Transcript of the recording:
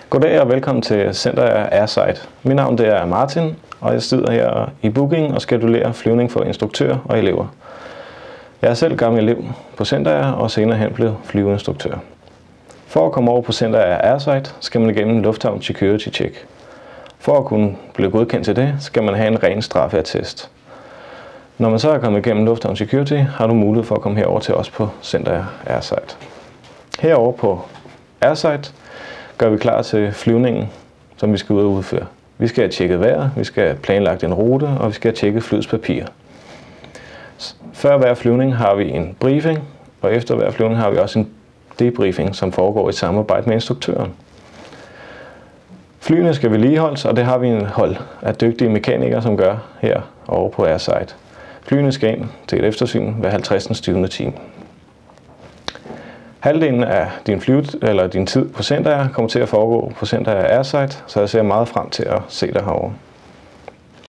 Goddag og velkommen til Center Airside. Mit navn det er Martin, og jeg sidder her i Booking og schedulerer flyvning for instruktører og elever. Jeg er selv gammel elev på Center Air og senere hen blevet flyveinstruktør. For at komme over på Center Airside skal man igennem Lufthavn Security Check. For at kunne blive godkendt til det, skal man have en ren straffeattest. Når man så er kommet igennem Lufthavn Security, har du mulighed for at komme herover til os på Center Airside. Herover på Airside gør vi klar til flyvningen, som vi skal ud og udføre. Vi skal have tjekket vejret, vi skal have planlagt en rute, og vi skal have tjekket flyets papirer. Før hver flyvning har vi en briefing, og efter hver flyvning har vi også en debriefing, som foregår i samarbejde med instruktøren. Flyene skal vedligeholdes, og det har vi en hold af dygtige mekanikere, som gør her over på Airside. Flyene skal ind til et eftersyn hver 50. time. Halvdelen af din tid på Center Air kommer til at foregå på Center Airside, så jeg ser meget frem til at se dig herovre.